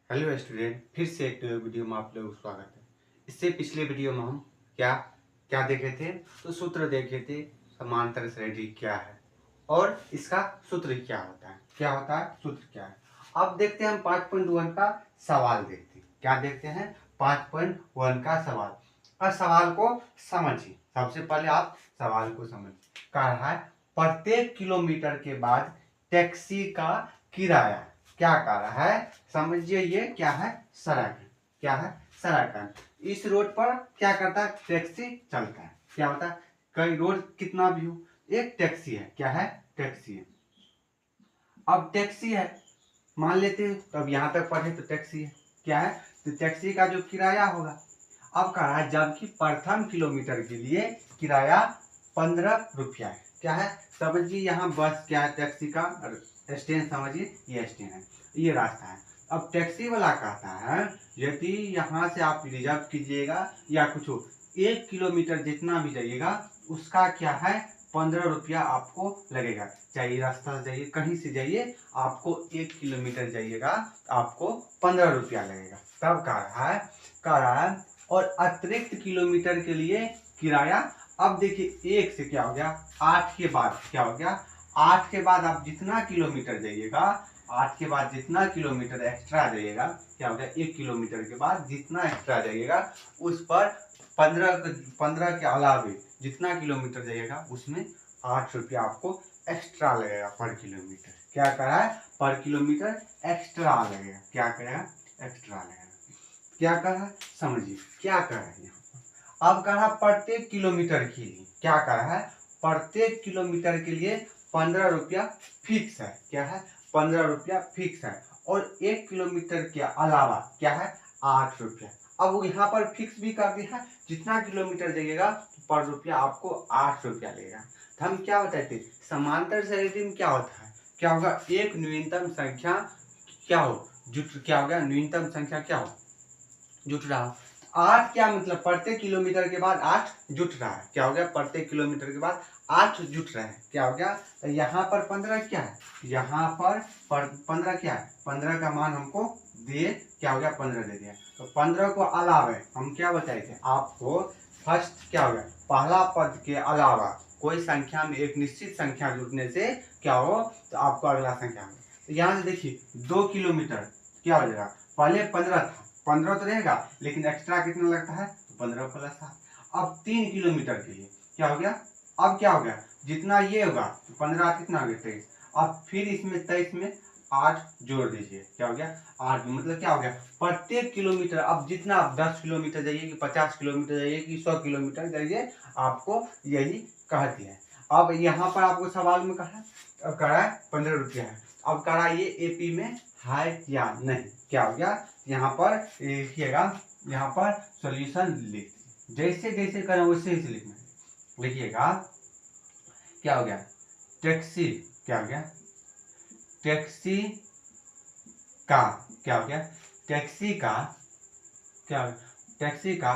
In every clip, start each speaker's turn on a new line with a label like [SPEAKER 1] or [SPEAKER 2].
[SPEAKER 1] Hello student, फिर से एक नए वीडियो में आप लोगों का स्वागत है। इससे पिछले वीडियो में हम क्या क्या देखे थे, तो सूत्र देखे थे। समांतर श्रेणी क्या है और इसका सूत्र क्या होता है सूत्र क्या है। अब देखते हैं हम 5.1 का सवाल देखते हैं। क्या देखते हैं? 5.1 का सवाल। और सवाल को समझिए। सबसे पहले आप सवाल को समझिए। कह रहा है प्रत्येक किलोमीटर के बाद टैक्सी का किराया। क्या कह रहा है? समझिए, ये क्या है? सड़क है। क्या है? सड़क है। इस रोड पर क्या करता है? टैक्सी चलता है। क्या होता है? कई रोड कितना भी हो, एक टैक्सी है। क्या है? टैक्सी है। अब टैक्सी है, मान लेते हैं, तो अब यहाँ तक पढ़े तो टैक्सी है। क्या है? तो टैक्सी का जो किराया होगा, अब कह रहा है जबकि प्रथम किलोमीटर के लिए किराया 15 रुपया है। क्या है? समझिए, यहाँ बस क्या है? टैक्सी का स्टैंड समझिए, ये स्टैंड है, ये रास्ता है। अब टैक्सी वाला कहता है यदि यहाँ से आप रिजर्व कीजिएगा या कुछ हो, 1 किलोमीटर जितना भी जाइएगा उसका क्या है? 15 रुपया आपको लगेगा। चाहे रास्ता से जाइए, कहीं से जाइए, आपको 1 किलोमीटर जाइएगा आपको 15 रुपया लगेगा। तब कह रहा है और अतिरिक्त किलोमीटर के लिए किराया। अब देखिए, एक से क्या हो गया? 8 के बाद क्या हो गया? 8 के बाद आप जितना किलोमीटर जाइएगा, 8 के बाद जितना किलोमीटर एक्स्ट्रा जाइएगा, क्या हो गया? 1 किलोमीटर के बाद जितना एक्स्ट्रा जाइएगा उस पर 15 के अलावे जितना किलोमीटर जाइएगा उसमें 8 रुपया आपको एक्स्ट्रा लगेगा पर किलोमीटर। क्या कह रहा है? पर किलोमीटर एक्स्ट्रा लगेगा। क्या करेगा? एक्स्ट्रा लगेगा। क्या कर रहा है? समझिए क्या कर रहा है यहाँ पर। अब कह रहा है प्रत्येक किलोमीटर के लिए। क्या कर रहा है? प्रत्येक किलोमीटर के लिए 15 रुपया फिक्स है। क्या है? 15 रुपया फिक्स है। और 1 किलोमीटर के अलावा क्या है? 8 रुपया। अब वो यहाँ पर फिक्स भी कर दिया है, जितना किलोमीटर जाइएगा पर रुपया आपको 8 रुपया लगेगा। तो हम क्या बताते? समांतर श्रेणी में क्या होता है? क्या होगा? एक न्यूनतम संख्या क्या हो जुट क्या हो गया? न्यूनतम संख्या क्या हो जुट रहा है। 8 क्या मतलब? प्रत्येक किलोमीटर के बाद 8 जुट रहा है। क्या हो गया? प्रत्येक किलोमीटर के बाद 8 जुट रहे हैं। क्या हो गया? तो यहाँ पर 15 क्या है? यहाँ पर 15 क्या है? 15 का मान हमको दिए। क्या हो गया? 15 दे दिया। तो 15 को अलावे हम क्या बताए थे आपको? फर्स्ट क्या हो गया? पहला पद के अलावा कोई संख्या में एक निश्चित संख्या जुटने से क्या हो? तो आपको अगला संख्या में। तो यहाँ से देखिए, 2 किलोमीटर क्या हो जाएगा? पहले 15 था, 15 तो रहेगा, लेकिन एक्स्ट्रा कितना लगता है? 15 प्लस 7। अब 3 किलोमीटर के लिए क्या हो गया? अब क्या हो गया? जितना ये होगा 15 कितना हो गया? 23। अब फिर इसमें 23 में 8 जोड़ दीजिए। क्या हो गया? 8 मतलब क्या हो गया? प्रत्येक किलोमीटर, अब जितना आप 10 किलोमीटर जाइए कि 50 किलोमीटर जाइए कि 100 किलोमीटर जाइए, आपको यही कह दिया है। अब यहाँ पर आपको सवाल में कहा, अब कह रहा है 15 रुपया है। अब कह रहा है ये एपी में है या नहीं। क्या हो गया? यहाँ पर लिखिएगा, यहाँ पर सॉल्यूशन लिख, जैसे जैसे करें वैसे ही लिखना है। लिखिएगा, क्या हो गया? टैक्सी क्या हो गया? टैक्सी का क्या हो गया? टैक्सी का क्या हो गया? टैक्सी का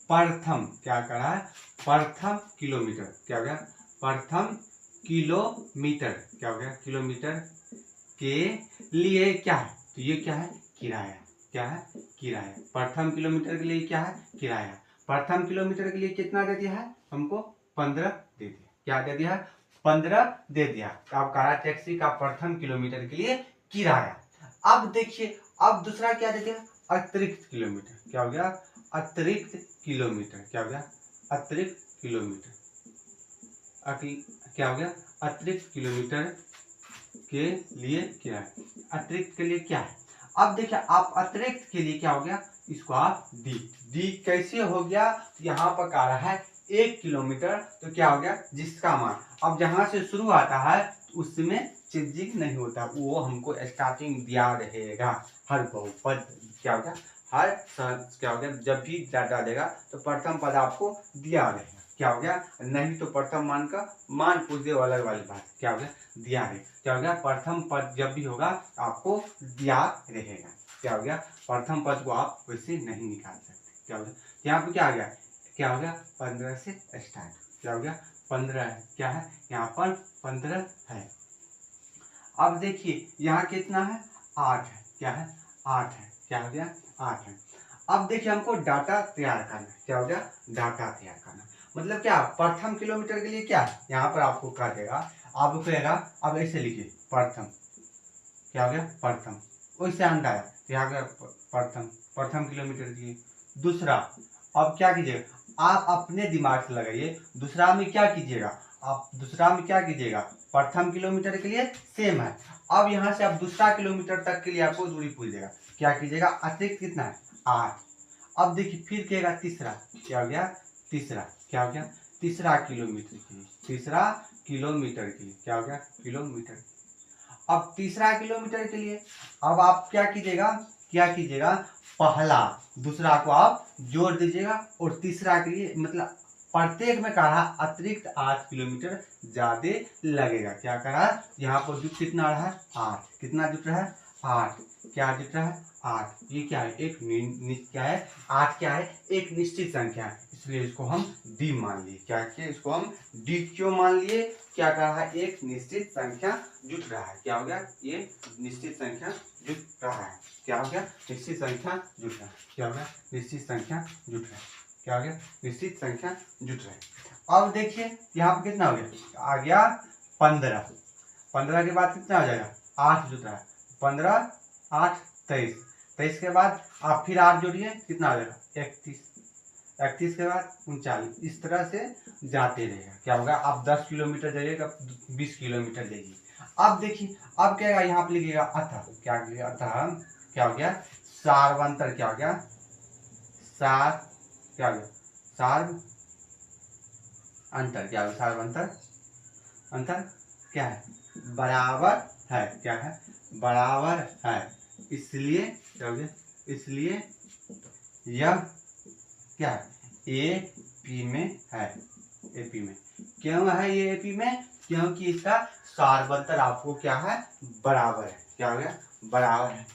[SPEAKER 1] प्रथम क्या कर रहा है? प्रथम किलोमीटर क्या हो गया? प्रथम किलोमीटर क्या हो गया? किलोमीटर के लिए क्या है? तो ये क्या है? किराया। क्या है? किराया। प्रथम किलोमीटर के लिए क्या है? किराया। प्रथम किलोमीटर के लिए कितना दे दिया है हमको? 15 दे दिया। क्या दे दिया है? 15 दे दिया। तो आप कह रहा है टैक्सी का प्रथम किलोमीटर के लिए किराया। अब देखिए, अब दूसरा क्या दे दिया? अतिरिक्त किलोमीटर। क्या हो गया? अतिरिक्त किलोमीटर। क्या हो गया? अतिरिक्त किलोमीटर। क्या हो गया? अतिरिक्त किलोमीटर के लिए क्या है? अतिरिक्त के लिए क्या है? अब देखिए, आप अतिरिक्त के लिए क्या हो गया? इसको आप डी कैसे हो गया? यहाँ पर कह रहा है 1 किलोमीटर, तो क्या हो गया? जिसका मान अब जहां से शुरू आता है उसमें चेंजिंग नहीं होता, वो हमको स्टार्टिंग दिया रहेगा। हर बहुपद क्या हो गया? क्या हो गया? जब भी डालेगा तो प्रथम पद आपको दिया रहेगा। क्या हो गया? नहीं तो प्रथम मान का मान पूछ दे, अलग वाली बात। क्या हो गया? दिया है। क्या हो गया? प्रथम पद जब भी होगा आपको दिया रहेगा। क्या हो गया? प्रथम पद को आप वैसे नहीं निकाल सकते। क्या हो गया? यहाँ पे क्या आ गया? क्या हो गया? 15 से स्टार्ट। क्या हो गया? 15 है। क्या है? यहाँ पर 15 है। अब देखिए, यहाँ कितना है? 8 है। क्या है? 8 है। क्या हो गया? 8 है। अब देखिए हमको डाटा तैयार करना है। क्या हो गया? डाटा तैयार करना मतलब क्या, प्रथम किलोमीटर के लिए क्या यहाँ पर आपको कह देगा, आपको कहेगा अब ऐसे लिखिए प्रथम। क्या हो गया? प्रथम। वैसे अंडा है तो यहाँ गया प्रथम, प्रथम किलोमीटर के लिए। दूसरा, अब क्या कीजिएगा, आप अपने दिमाग से लगाइए, दूसरा में क्या कीजिएगा, आप दूसरा में क्या कीजिएगा, प्रथम किलोमीटर के लिए सेम है। अब यहाँ से आप दूसरा किलोमीटर तक के लिए आपको दूरी पूछेगा, क्या कीजिएगा, अतिरिक्त कितना है? 8। अब देखिए फिर कहेगा तीसरा। क्या हो गया? तीसरा। क्या हो गया? तीसरा किलोमीटर के लिए, तीसरा किलोमीटर के लिए। क्या हो गया? किलोमीटर। अब तीसरा किलोमीटर के लिए अब आप क्या कीजिएगा, क्या कीजिएगा, पहला दूसरा को आप जोड़ दीजिएगा और तीसरा के लिए मतलब प्रत्येक में कहा अतिरिक्त 8 किलोमीटर ज्यादा लगेगा। क्या करा, यहाँ पर जुट कितना रहा है? 8। कितना जुट रहा है? 8। क्या जुट रहा है? 8। ये क्या है? एक क्या है? 8 क्या है? एक निश्चित संख्या है, इसलिए इसको हम डी मान लिए। क्या किए? इसको हम डी क्यों मान लिए? क्या कहा, एक निश्चित संख्या जुट रहा है। क्या हो गया? ये निश्चित संख्या जुट रहा है। क्या हो गया? निश्चित संख्या जुट रहा है। क्या हो गया? निश्चित संख्या जुट रहा है। क्या हो गया? निश्चित संख्या जुट रहा है। अब देखिए यहाँ पे कितना हो गया, आ गया 15। 15 के बाद कितना हो जाएगा? 8 जुट रहा है। 15 8 23। 23 के बाद आप फिर 8 जोड़िए, कितना हो जाएगा? 31। 31 के बाद 39। इस तरह से जाते रहेगा। क्या होगा, आप 10 किलोमीटर जाइएगा, 20 किलोमीटर जाइए। अब देखिए अब क्या है, यहाँ पे लिखिएगा अतः। क्या लिखिएगा? अतः क्या हो गया? सार्वंतर। क्या हो गया? सार क्या हो गया? सार्व अंतर। क्या हो गया? सार्वंतर अंतर क्या है? बराबर है। क्या है? बराबर है। इसलिए क्या हो गया? इसलिए यह क्या है? एपी में है। एपी में क्यों है ये एपी में? क्योंकि इसका सार्वंतर आपको क्या है? बराबर है। क्या हो गया? बराबर है।